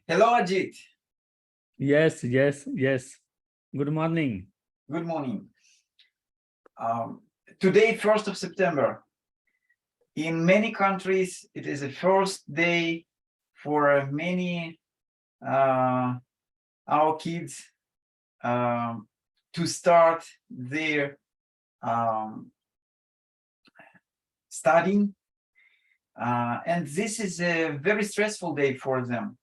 Hello, Ajit. Yes, yes, yes. Good morning. Good morning. Um, Today, 1st of September, in many countries, it is the first day for many our kids to start their um, studying. And this is a very stressful day for them.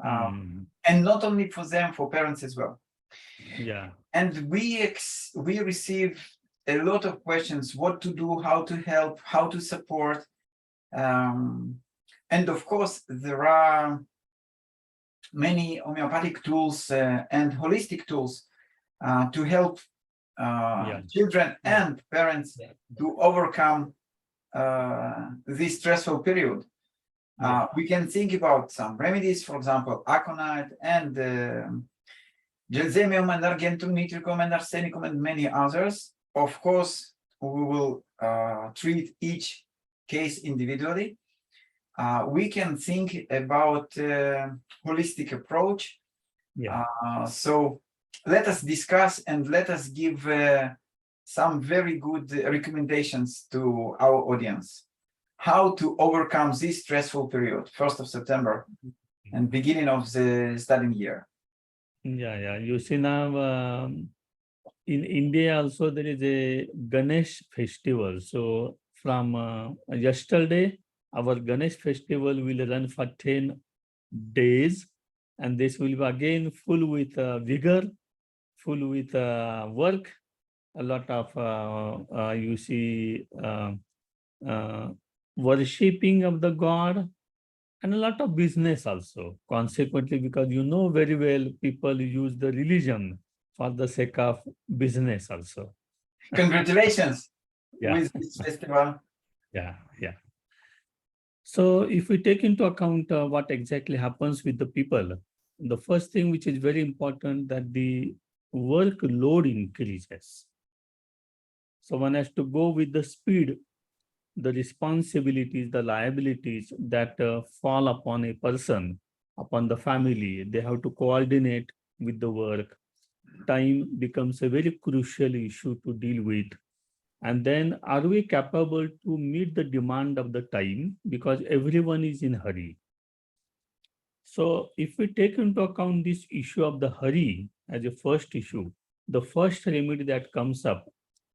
Hmm. And not only for them, for parents as well. Yeah, And we receive a lot of questions: what to do, how to help, how to support, and of course there are many homeopathic tools and holistic tools to help yeah, children yeah, and parents to overcome this stressful period. yeah, We can think about some remedies, for example, aconite and Gelsemium and Argentum nitricum and arsenicum and many others. Of course, we will treat each case individually. We can think about holistic approach. yeah. So let us discuss and let us give some very good recommendations to our audience. How to overcome this stressful period, 1st of September and beginning of the studying year. Yeah, yeah. You see now, in India also there is a Ganesh festival. So from yesterday, our Ganesh festival will run for 10 days, and this will be again full with vigor, full with work. A lot of you see uh, worshipping of the god, and a lot of business also. Consequently, because you know very well, people use the religion for the sake of business also. Congratulations Yeah, with this festival. yeah, yeah. So if we take into account what exactly happens with the people, the first thing which is very important, that the workload increases. So one has to go with the speed, the responsibilities, the liabilities that fall upon a person, upon the family. They have to coordinate with the work. Time becomes a very crucial issue to deal with. And then, are we capable to meet the demand of the time? Because everyone is in hurry. So if we take into account this issue of the hurry as a first issue, the first remedy that comes up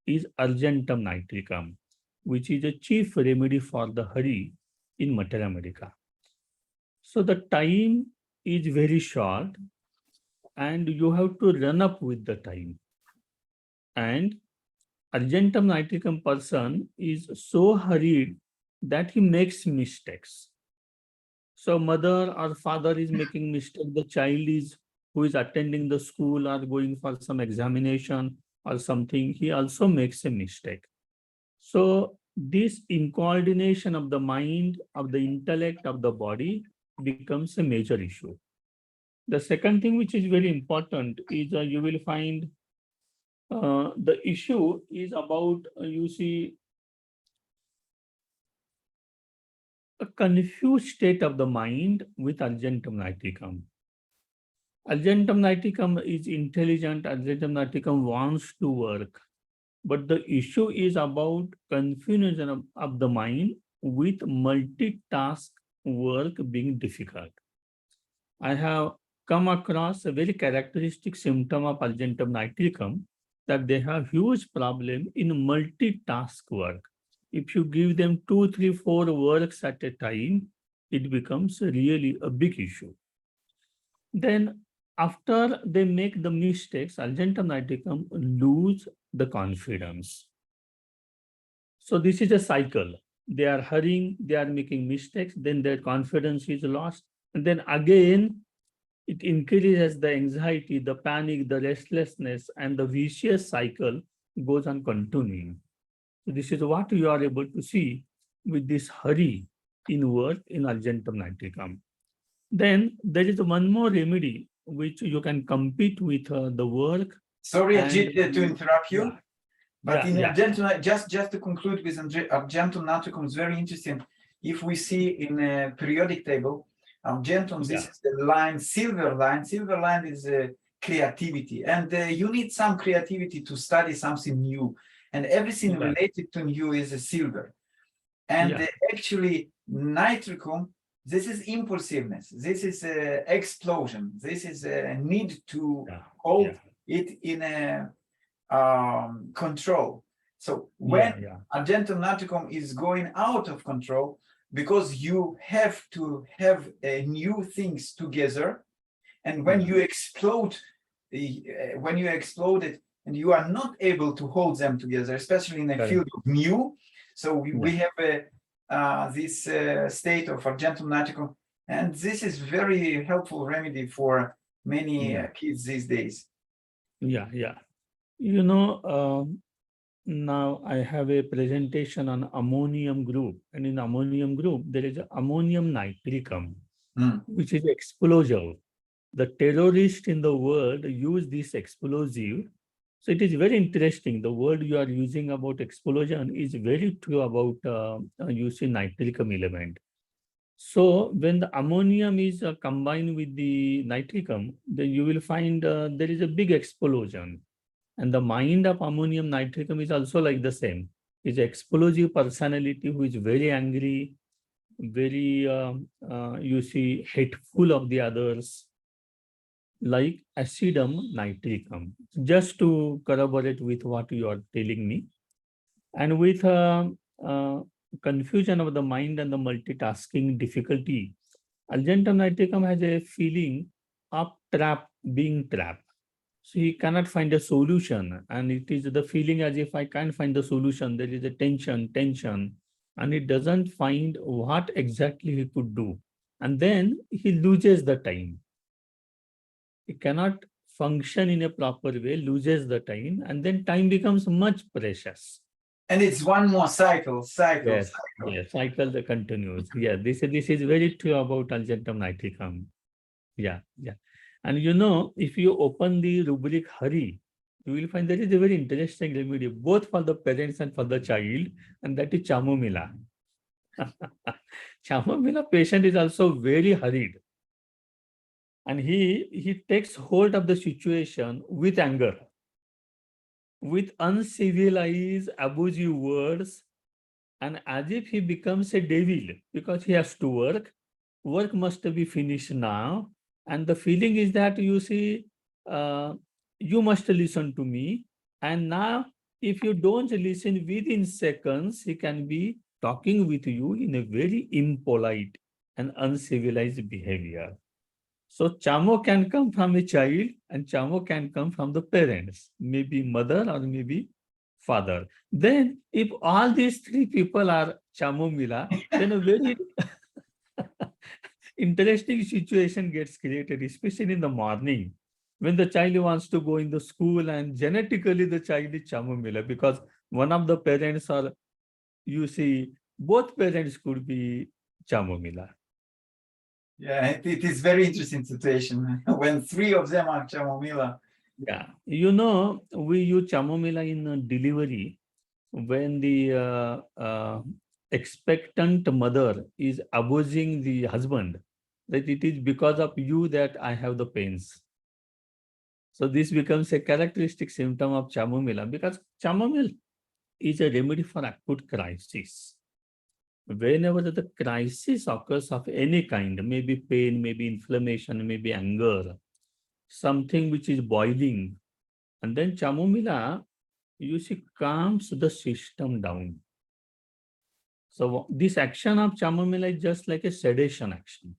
is argentum nitricum, which is a chief remedy for the hurry in Mater America. So the time is very short and you have to run up with the time. And argentum nitricum person is so hurried that he makes mistakes. So mother or father is making mistake, the child is who is attending the school or going for some examination or something, he also makes a mistake. So this incoordination of the mind, of the intellect, of the body becomes a major issue. The second thing which is very important is you will find the issue is about, you see, a confused state of the mind with argentum nitricum. Argentum nitricum is intelligent, argentum nitricum wants to work, but the issue is about confusion of the mind with multitask work being difficult. I have come across a very characteristic symptom of argentum nitricum, that they have huge problem in multitask work. If you give them 2, 3, 4 works at a time, it becomes really a big issue. Then after they make the mistakes, argentum nitricum lose the confidence. So this is a cycle. They are hurrying, they are making mistakes, then their confidence is lost. And then again, it increases the anxiety, the panic, the restlessness, and the vicious cycle goes on continuing. So this is what you are able to see with this hurry in work in argentum nitricum. Then there is one more remedy which you can compete with the work Sorry, and Ajit, to interrupt you. yeah, But yeah, in yeah, argentum, just to conclude with argentum nitricum, is very interesting. If we see in a periodic table, Argentum, this is the line, silver line. Silver line is creativity, and you need some creativity to study something new, and everything related to new is a silver. And actually, nitricum, this is impulsiveness. This is explosion. This is a need to hold it in a control. So when argentum nitricum is going out of control, because you have to have new things together, and when you explode, when you explode it, and you are not able to hold them together, especially in a field of new. So we have this state of argentum nitricum, and this is very helpful remedy for many kids these days. You know, now I have a presentation on ammonium group, and in ammonium group there is ammonium nitricum, which is explosive. The terrorists in the world use this explosive. So it is very interesting. The word you are using about explosion is very true about using nitricum element. So when the ammonium is combined with the nitricum, then you will find there is a big explosion. And the mind of ammonium nitricum is also like the same. It's explosive personality who is very angry, very, you see, hateful of the others, like acidum nitricum, just to corroborate with what you are telling me. And with confusion of the mind and the multitasking difficulty, argentum nitricum has a feeling of being trapped. So he cannot find a solution, and it is the feeling as if I can't find the solution. There is a tension, and he doesn't find what exactly he could do. And then he loses the time. He cannot function in a proper way, loses the time, and then time becomes much precious. And it's one more cycle. Yes, cycle that continues. Yeah, this is very true about argentum nitricum. Yeah. And you know, if you open the rubric hurry, you will find there is a very interesting remedy, both for the parents and for the child, and that is chamomilla. Chamomilla patient is also very hurried. And he takes hold of the situation with anger, with uncivilized, abusive words, and as if he becomes a devil because he has to work. Work must be finished now. And the feeling is that, you see, you must listen to me. And now, if you don't listen within seconds, he can be talking with you in a very impolite and uncivilized behavior. So chamo can come from a child and chamo can come from the parents, maybe mother or maybe father. Then if all these three people are chamomilla, then a very interesting situation gets created, especially in the morning when the child wants to go in the school, and genetically the child is chamomilla because one of the parents, or you see, both parents could be chamomilla. Yeah, it is very interesting situation when three of them are chamomilla. Yeah, you know, we use chamomilla in delivery when the expectant mother is abusing the husband, that it is because of you that I have the pains. So this becomes a characteristic symptom of chamomilla, because chamomile is a remedy for acute crisis. Whenever the crisis occurs of any kind, maybe pain, maybe inflammation, maybe anger, something which is boiling, and then chamomilla, you see, calms the system down. So this action of chamomilla is just like a sedation action.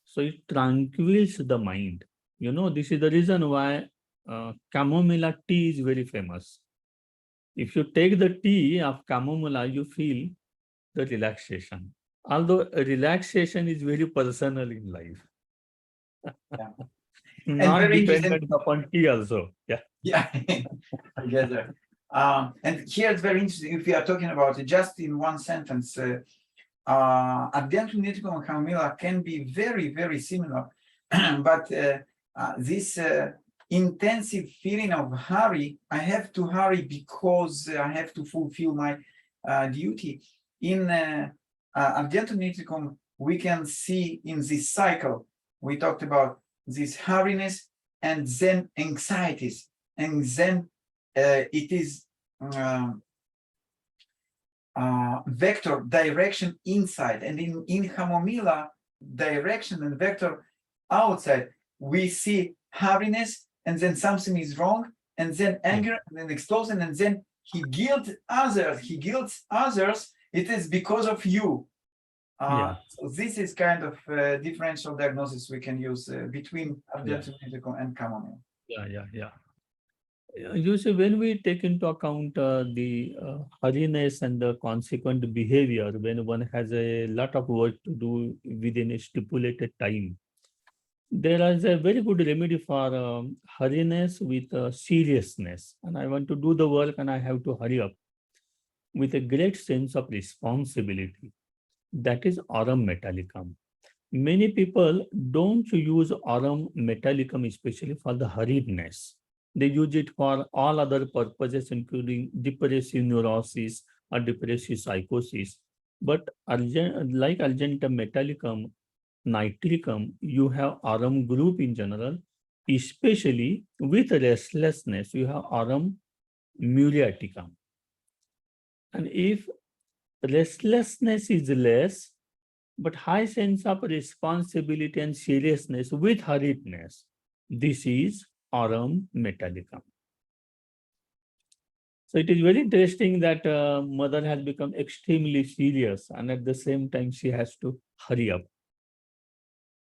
So it tranquils the mind. You know, this is the reason why chamomilla tea is very famous. If you take the tea of chamomilla, you feel the relaxation. Although relaxation is very personal in life. Yeah. Not dependent upon tea also. Yeah, together. And here it's very interesting. If we are talking about it just in one sentence, argentum nitricum and chamomilla can be very, very similar, but this intensive feeling of hurry, I have to hurry because I have to fulfill my duty. In argentum nitricum, we can see in this cycle, we talked about this hurriness and then anxieties, and then it is vector direction inside, and in Hamomila, direction and vector outside. We see hurriness, and then something is wrong, and then anger, and then explosion, and then he guilt others. He guilts others. It is because of you. So this is kind of differential diagnosis we can use between Argentum and chamomile. You see, when we take into account the hurriness and the consequent behavior, when one has a lot of work to do within a stipulated time, there is a very good remedy for hurriness with seriousness. And I want to do the work and I have to hurry up with a great sense of responsibility. That is aurum metallicum. Many people don't use aurum metallicum, especially for the hurriedness. They use it for all other purposes, including depressive neurosis or depressive psychosis. But like Argentum metallicum, nitricum, you have aurum group in general, especially with restlessness, you have aurum muriaticum. And if restlessness is less, but high sense of responsibility and seriousness with hurriedness, this is aurum metallicum. So it is very interesting that mother has become extremely serious, and at the same time she has to hurry up.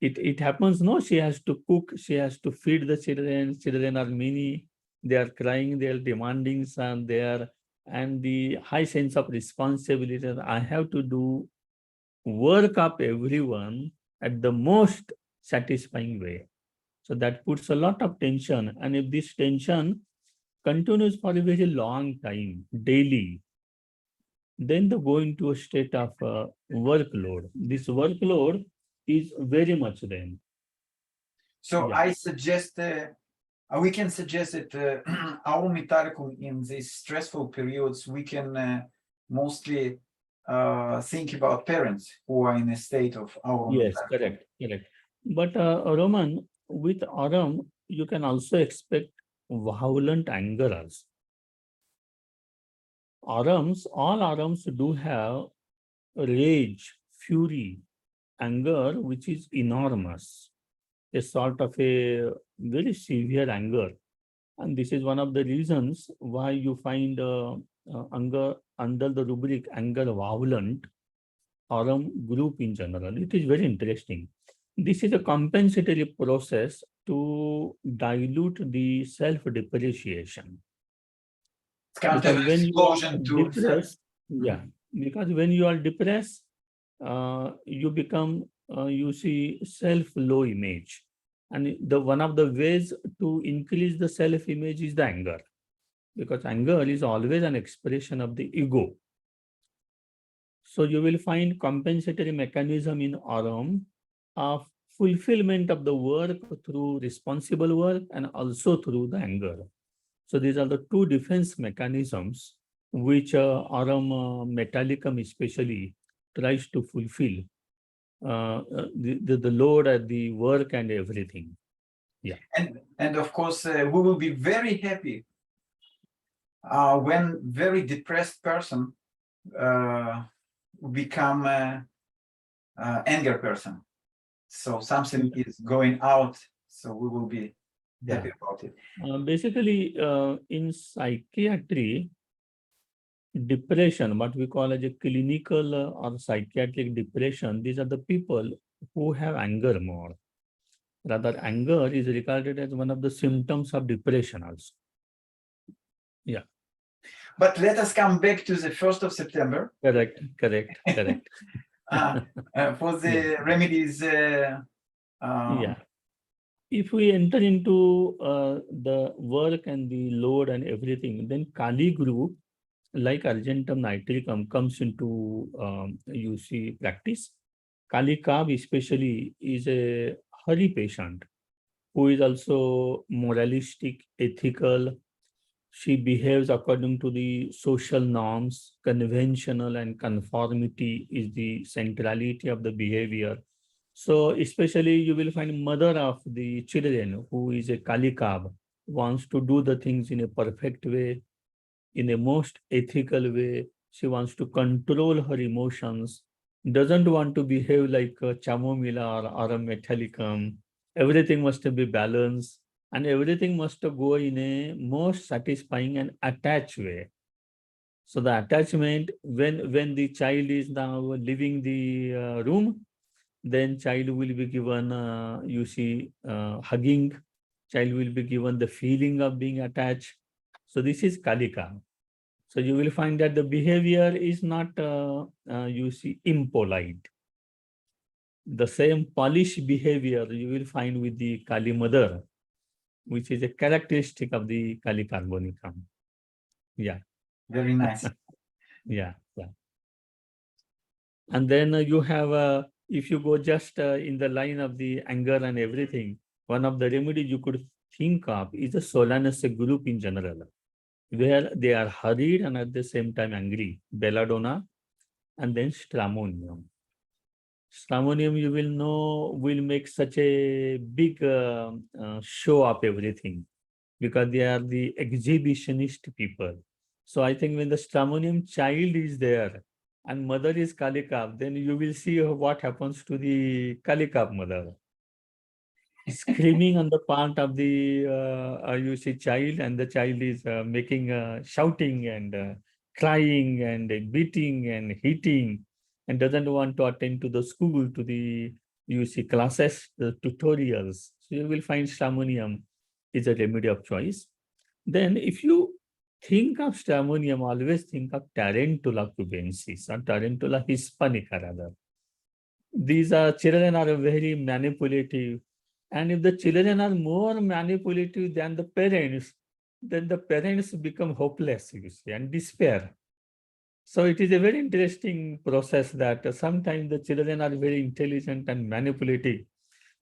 It happens, no, she has to cook, she has to feed the children are many, they are crying, they are demanding some, and the high sense of responsibility that I have to do work up everyone at the most satisfying way. So that puts a lot of tension. And if this tension continues for a very long time, daily, then they go into a state of workload. This workload is very much then. So I suggest, we can suggest that our metallicum in these stressful periods, we can mostly think about parents who are in a state of our Yes, correct. But Roman, with aurum, you can also expect violent anger also. All aurums do have rage, fury, anger, which is enormous, a sort of a very severe anger. And this is one of the reasons why you find anger under the rubric anger violent aurum group in general. It is very interesting. This is a compensatory process to dilute the self-depreciation. It's kind Because of when you are explosion to depressed, because when you are depressed, you become, you see self-low image. And the one of the ways to increase the self-image is the anger, because anger is always an expression of the ego. So you will find compensatory mechanism in aurum of fulfillment of the work through responsible work and also through the anger. So these are the two defense mechanisms which aurum metallicum especially tries to fulfill the load at the work and everything. And of course, we will be very happy when very depressed person become anger person. So something is going out, so we will be happy about it. Basically, in psychiatry, depression, what we call as a clinical or psychiatric depression, these are the people who have anger more. Rather, anger is regarded as one of the symptoms of depression also. But let us come back to the 1st of September. Correct. For the remedies. If we enter into the work and the load and everything, then Kali group, like Argentum nitricum, comes into you see practice. Kali Kab especially is a hurry patient who is also moralistic, ethical, She behaves according to the social norms. Conventional and conformity is the centrality of the behavior. So especially you will find mother of the children who is a Kalikab, wants to do the things in a perfect way, in a most ethical way. She wants to control her emotions, doesn't want to behave like a chamomilla or a metallicum. Everything must be balanced and everything must go in a most satisfying and attached way. So the attachment, when the child is now leaving the room, then child will be given, hugging. Child will be given the feeling of being attached. So this is Kalika. So you will find that the behavior is not, impolite. The same polished behavior you will find with the Kali mother, which is a characteristic of the Kali Carbonicum. Yeah, Very nice. yeah, yeah. And then you have, if you go just in the line of the anger and everything, one of the remedies you could think of is a Solanus group in general, where they are hurried and at the same time angry. Belladonna and then Stramonium. Stramonium, you will know, will make such a big show of everything because they are the exhibitionist people. So I think when the Stramonium child is there and mother is Kalikap, then you will see what happens to the Kalikap mother. Screaming on the part of the you see child, and the child is making shouting and crying and beating and hitting and doesn't want to attend to the school, to the you see classes, the tutorials. So you will find Stramonium is a remedy of choice. Then if you think of Stramonium, always think of Tarantula cubensis or Tarantula hispanica rather. These are children are very manipulative, and if the children are more manipulative than the parents, then the parents become hopeless, you see, and despair. So it is a very interesting process that sometimes the children are very intelligent and manipulative.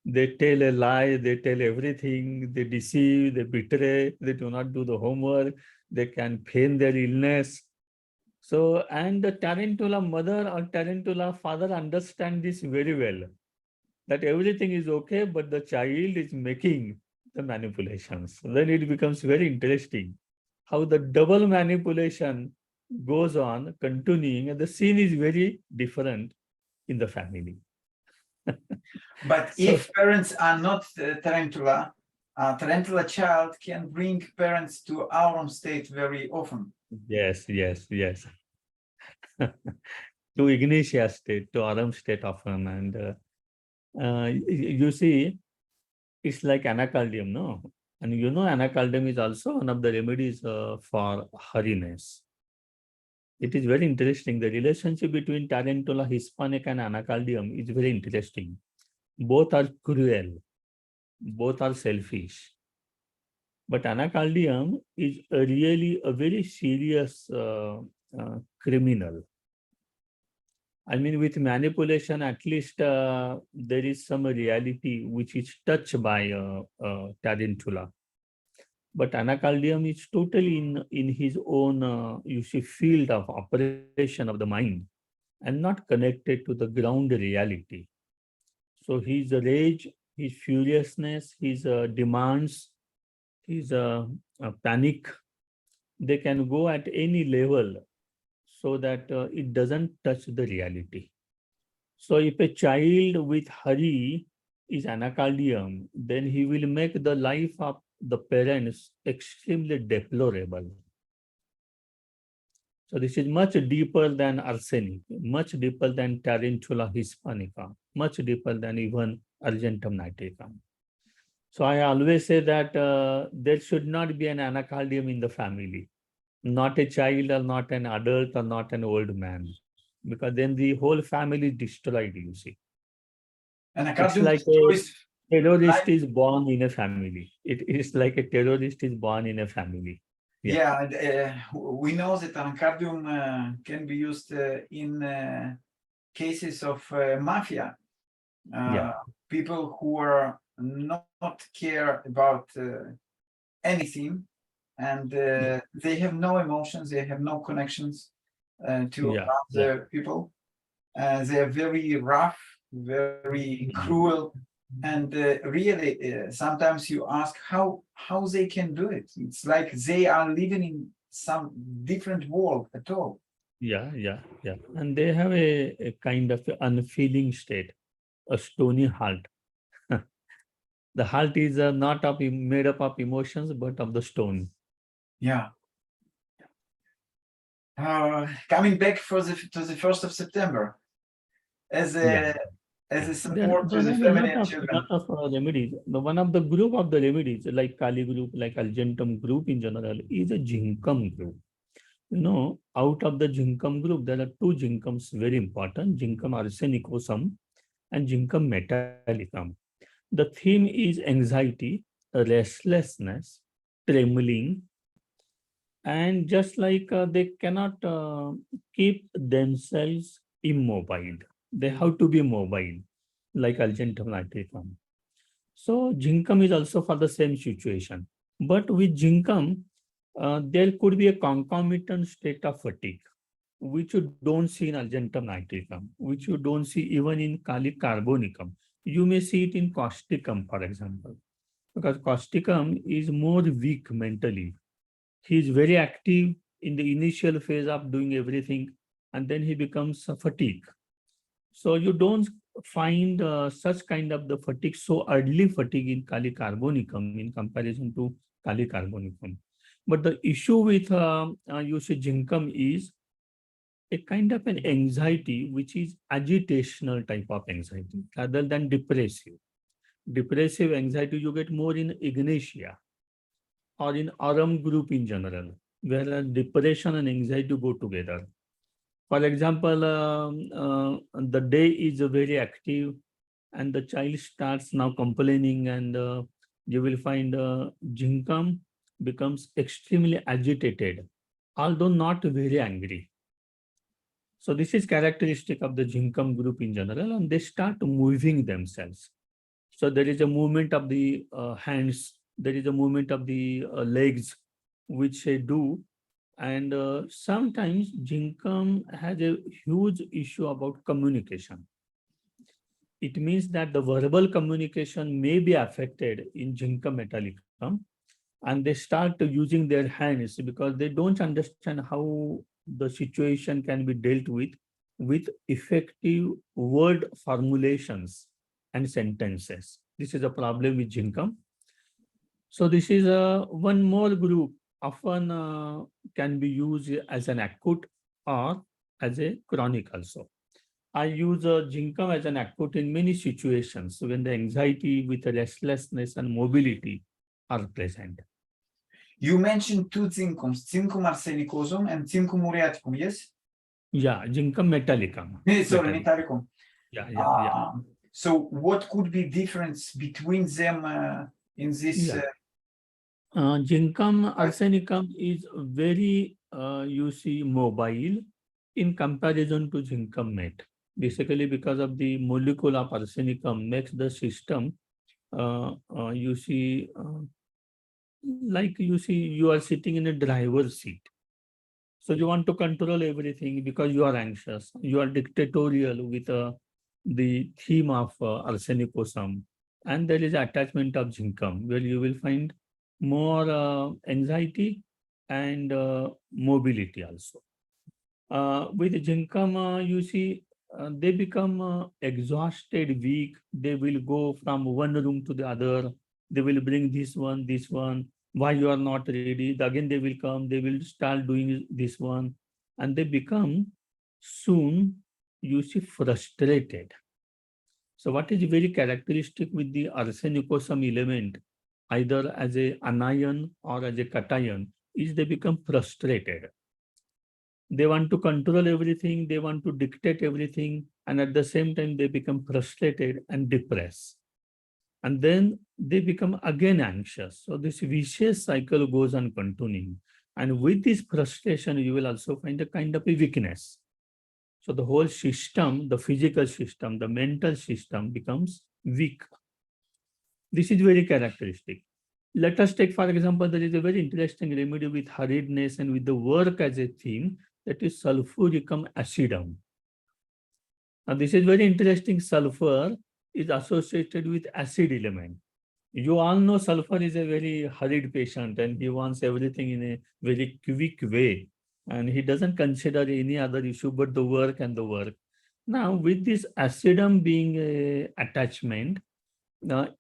They tell a lie, they tell everything, they deceive, they betray, they do not do the homework, they can feign their illness. So, and the tarantula mother or tarantula father understand this very well, that everything is okay, but the child is making the manipulations. Then it becomes very interesting how the double manipulation goes on, continuing, and the scene is very different in the family. But So, if parents are not tarantula, tarantula child can bring parents to our own state very often. yes, yes, yes. To Ignitia state, to Aram state often. And you see, it's like anacardium, no? And you know, anacardium is also one of the remedies for hurriness. It is very interesting. The relationship between Tarantula hispanic and anacardium is very interesting. Both are cruel, both are selfish. But anacardium is really a very serious criminal. I mean, with manipulation, at least there is some reality which is touched by Tarantula. But anacardium is totally in his own, you see, field of operation of the mind and not connected to the ground reality. So his rage, his furiousness, his demands, his panic, they can go at any level so that it doesn't touch the reality. So if a child with hurry is anacardium, then he will make the life of the parents extremely deplorable. So this is much deeper than arsenic, much deeper than Tarantula hispanica, much deeper than even Argentum nitricum. So I always say that there should not be an anacardium in the family, not a child or not an adult or not an old man, because then the whole family is destroyed, you see. It's Anacardium like a destroys terrorist life. is born in a family. It is like a terrorist is born in a family. Yeah, Yeah, and, we know that anacardium can be used in cases of mafia. yeah, People who are not care about anything, and they have no emotions, they have no connections to Yeah, yeah, other people. They are very rough, very cruel, and really sometimes you ask how they can do it. It's like they are living in some different world at all. yeah, yeah, yeah. And they have a kind of unfeeling state, a stony heart. The heart is not made up of emotions, but of the stone. Yeah. Coming back for to the 1st of September as Yeah, a yeah. support to There the are a family and lot children. of remedies. The one of the group of the remedies, like Kali group, like Argentum group in general, is a Jinkam group. Out of the Jinkam group, there are two Jinkams very important, Jinkam arsenicosum and Jinkam metallicum. The theme is anxiety, restlessness, trembling, and just like they cannot keep themselves immobile. They have to be mobile, like Argentum nitricum. So Jinkam is also for the same situation. But with Jinkam, there could be a concomitant state of fatigue, which you don't see in Argentum nitricum, which you don't see even in Kali carbonicum. You may see it in causticum, for example, because causticum is more weak mentally. He is very active in the initial phase of doing everything, and then he becomes fatigue. So you don't find such kind of the fatigue, so early fatigue in Kali carbonicum in comparison to Kali carbonicum. But the issue with you see Jinkam is a kind of an anxiety which is agitational type of anxiety rather than depressive. Depressive anxiety you get more in Ignatia or in Aram group in general, where depression and anxiety go together. For example, the day is very active and the child starts now complaining, and you will find Jinkam becomes extremely agitated, although not very angry. So this is characteristic of the Jinkam group in general, and they start moving themselves. So there is a movement of the hands, there is a movement of the legs, which they do. And sometimes Jinkam has a huge issue about communication. It means that the verbal communication may be affected in Jinkam metallicum, and they start using their hands because they don't understand how the situation can be dealt with effective word formulations and sentences. This is a problem with Jinkam. So this is one more group often can be used as an acute or as a chronic also. I use Jinkam as an acute in many situations when the anxiety with restlessness and mobility are present. You mentioned two zincums, zincum arsenicosum and zincum muriaticum, yes? Yeah, Jinkam metallicum. Sorry, Metallic. metallicum. Yeah, yeah, yeah. So what could be difference between them in this? Yeah. Jinkam arsenicum is very, you see, mobile in comparison to Jinkam met. Basically, because of the molecule of arsenicum makes the system, you see, like you see, you are sitting in a driver's seat. So you want to control everything because you are anxious. You are dictatorial with the theme of arsenicosum. And there is attachment of Jinkam, where you will find more anxiety and mobility also. With Jinkam, you see, they become exhausted, weak. They will go from one room to the other. They will bring this one, this one. Why you are not ready? Again, they will come. They will start doing this one, and they become soon, you see, frustrated. So, what is very characteristic with the arsenicosum element, either as a anion or as a cation, is they become frustrated. They want to control everything, they want to dictate everything, and at the same time they become frustrated and depressed, and then they become again anxious. So this vicious cycle goes on continuing, and with this frustration you will also find a kind of a weakness. So the whole system, the physical system, the mental system becomes weak. This is very characteristic. let us take, for example, there is a very interesting remedy with hurriedness and with the work as a theme, that is sulfuricum acidum. Now, this is very interesting. Sulfur is associated with acid element. You all know sulfur is a very hurried patient and he wants everything in a very quick way. And he doesn't consider any other issue but the work and the work. Now, with this acidum being a attachment,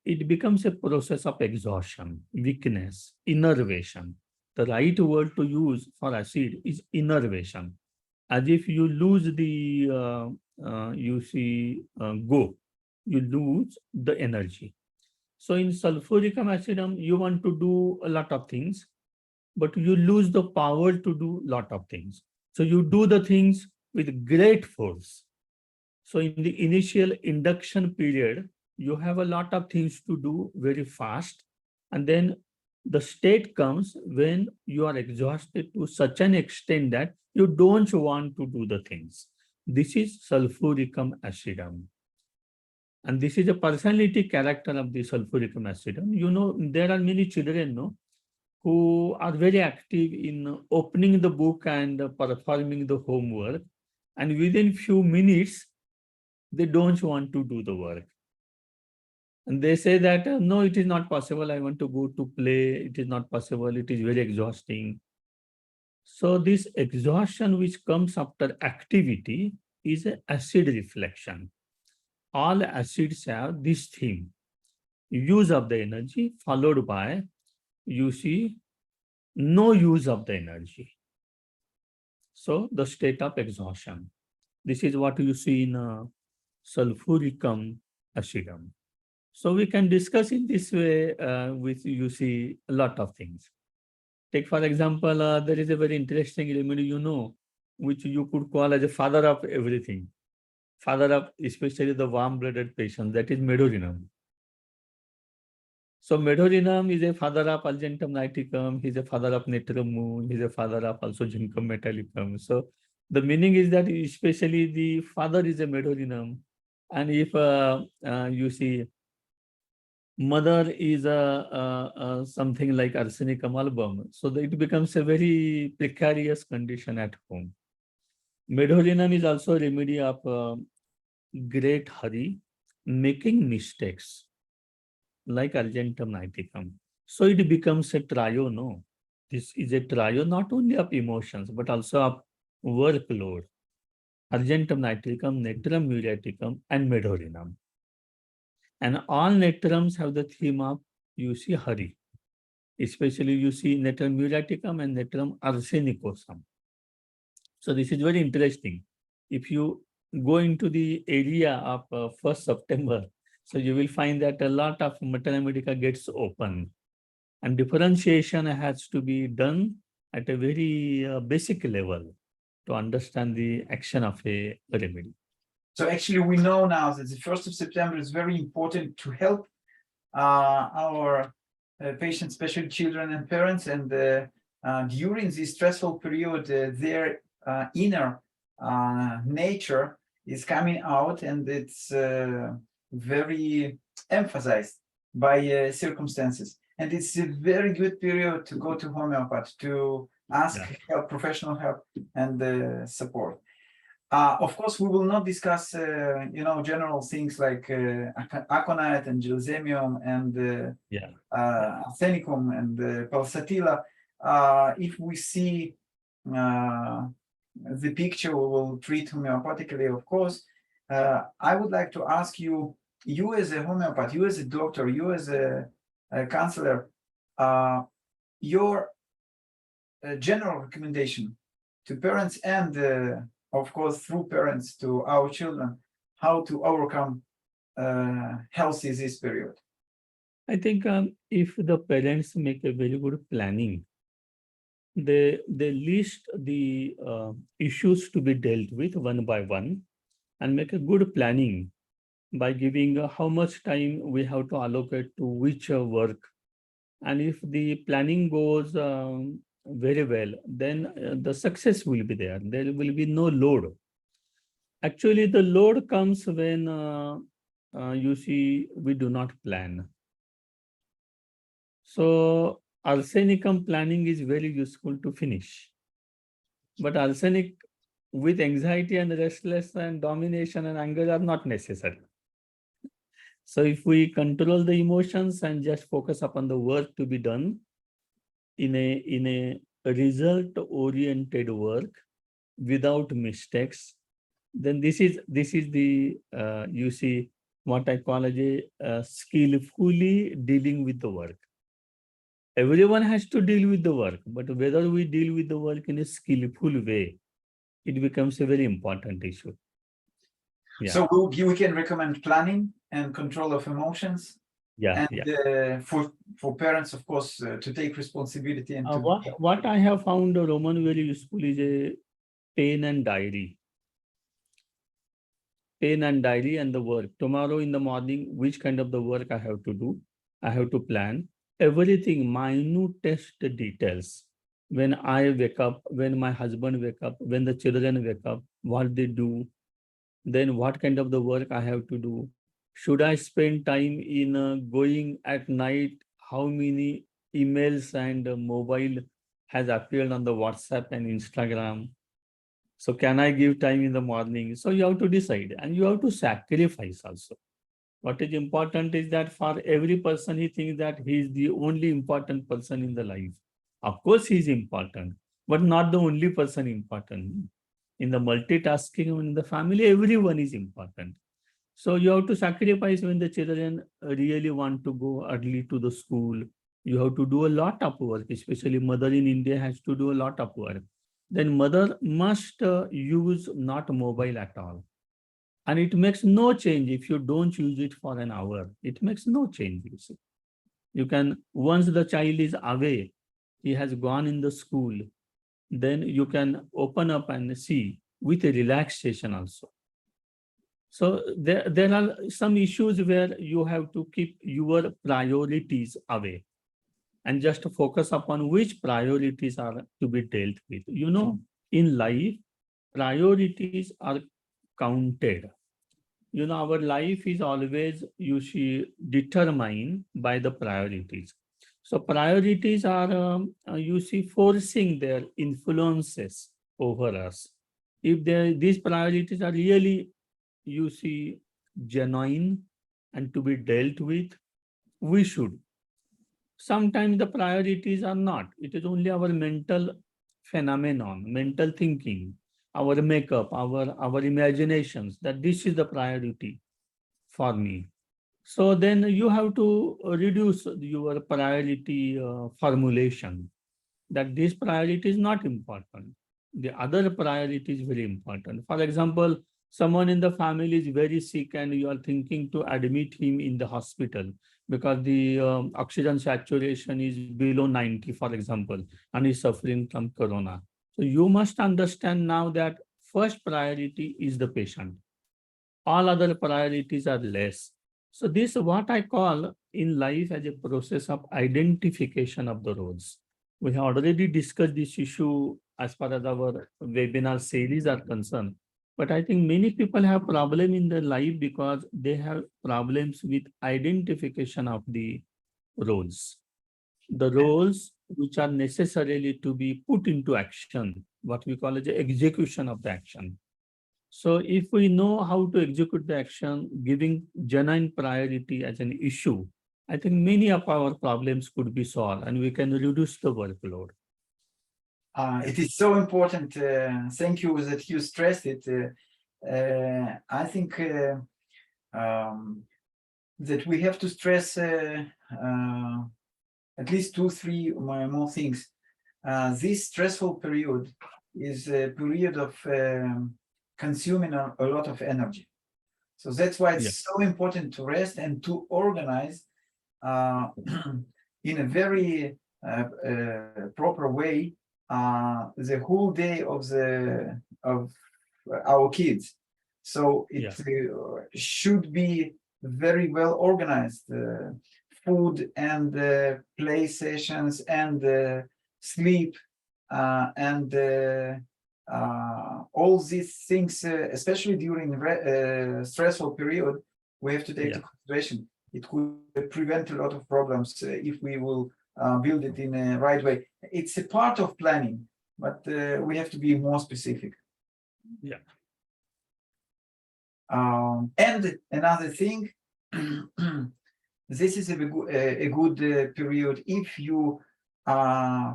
it becomes a process of exhaustion, weakness, innervation. The right word to use for acid is innervation. As if you lose the, you lose the energy. So in sulfuricum acidum, you want to do a lot of things, but you lose the power to do a lot of things. So you do the things with great force. So in the initial induction period, you have a lot of things to do very fast. And then the state comes when you are exhausted to such an extent that you don't want to do the things. This is sulfuricum acidum. And this is a personality character of the sulfuricum acidum. You know, there are many children, no, who are very active in opening the book and performing the homework. And within few minutes, they don't want to do the work. And they say that, no, it is not possible. I want to go to play. It is not possible. It is very exhausting. So this exhaustion which comes after activity is an acid reflection. All acids have this theme, use of the energy followed by, you see, no use of the energy. So the state of exhaustion. This is what you see in sulfuricum acidum. So we can discuss in this way with, you see, a lot of things. Take for example, there is a very interesting remedy, you know, which you could call as a father of everything. Father of especially the warm-blooded patients, that is medorinum. So medorinum is a father of argentum niticum, he's a father of natrum, he's a father of also zincum metallicum. So the meaning is that especially the father is a medorinum. And if you see, mother is something like arsenicum album, so that it becomes a very precarious condition at home. Medorinum is also a remedy of great hurry, making mistakes, like argentum niticum. So it becomes a trio, no? This is a trio not only of emotions, but also of workload. Argentum nitricum, natrum muriaticum, and medorinum. And all natrums have the theme of, you see, hurry. Especially you see natrum muriaticum and natrum arsenicosum. So this is very interesting. If you go into the area of 1st September, so you will find that a lot of mathematica gets open and differentiation has to be done at a very basic level to understand the action of a remedy. So actually, we know now that the 1st of September is very important to help our patients, especially children and parents, and during this stressful period, their inner nature is coming out, and it's very emphasized by circumstances. And it's a very good period to go to homeopath to ask help, professional help, and support. Of course, we will not discuss, general things like aconite and gelsemium and arsenicum and pulsatilla. If we see the picture, we will treat homeopathically, of course. I would like to ask you, you as a homeopath, you as a doctor, you as a counselor, your general recommendation to parents and of course, through parents to our children, how to overcome health disease period. I think if the parents make a very good planning, they list the issues to be dealt with one by one and make a good planning by giving how much time we have to allocate to which work. And if the planning goes very well, then the success will be there. There will be no load. Actually, the load comes when you see we do not plan. So arsenicum planning is very useful to finish. But arsenic with anxiety and restless and domination and anger are not necessary. So if we control the emotions and just focus upon the work to be done in a result oriented work without mistakes, then this is the you see what I call as a skillfully dealing with the work. Everyone has to deal with the work, but whether we deal with the work in a skillful way, it becomes a very important issue. Yeah. So we can recommend planning and control of emotions, Yeah, and yeah. for parents, of course, to take responsibility and to What I have found Roman very useful is a pen and diary. Pen and diary and the work. Tomorrow in the morning, which kind of the work I have to do? I have to plan everything, minutest details. When I wake up, when my husband wake up, when the children wake up, what they do, then what kind of the work I have to do. Should I spend time in going at night? How many emails and mobile has appeared on the WhatsApp and Instagram? So can I give time in the morning? So you have to decide and you have to sacrifice also. What is important is that for every person, he thinks that he is the only important person in the life. Of course, he is important, but not the only person important. In the multitasking in the family, everyone is important. So you have to sacrifice when the children really want to go early to the school. You have to do a lot of work, especially mother in India has to do a lot of work. Then mother must use not mobile at all. And it makes no change if you don't use it for an hour. It makes no change, you see. You can, once the child is away, he has gone in the school, then you can open up and see with a relaxation also. So there are some issues where you have to keep your priorities away and just focus upon which priorities are to be dealt with. You know, in life, priorities are counted. You know, our life is always, you see, determined by the priorities. So priorities are, you see, forcing their influences over us. If these priorities are really, you see, genuine and to be dealt with, we should. Sometimes the priorities are not. It is only our mental phenomenon, mental thinking, our makeup, our imaginations, that this is the priority for me. So then you have to reduce your priority formulation, that this priority is not important. The other priority is very important. For example, someone in the family is very sick and you are thinking to admit him in the hospital because the oxygen saturation is below 90, for example, and he's suffering from corona. So you must understand now that first priority is the patient. All other priorities are less. So this is what I call in life as a process of identification of the roles. We have already discussed this issue as far as our webinar series are concerned. But I think many people have problem in their life because they have problems with identification of the roles. The roles which are necessarily to be put into action, what we call as the execution of the action. So if we know how to execute the action, giving genuine priority as an issue, I think many of our problems could be solved and we can reduce the workload. It is so important. Thank you that you stressed it. I think that we have to stress at least 2-3 more things. This stressful period is a period of consuming a lot of energy. So that's why it's so important to rest and to organize in a very proper way the whole day of our kids. So it should be very well organized. Food and play sessions and sleep and all these things, especially during stressful period, we have to take into consideration. It could prevent a lot of problems if we will build it in a right way. It's a part of planning, but we have to be more specific. Yeah. And another thing, this is a good period if you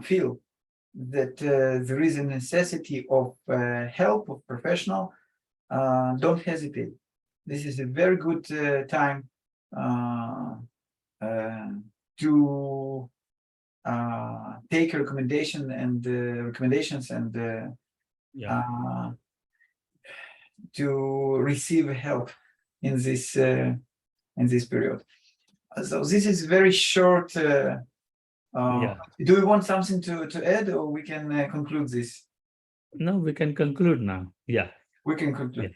feel that there is a necessity of help of professional. Don't hesitate. This is a very good time to take recommendations and Yeah. to receive help in this period. So this is very short. Yeah. Do you want something to add, or we can conclude this? No, we can conclude now. Yeah. We can conclude.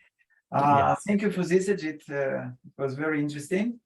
Yeah. Thank you for this, Ajit. It was very interesting.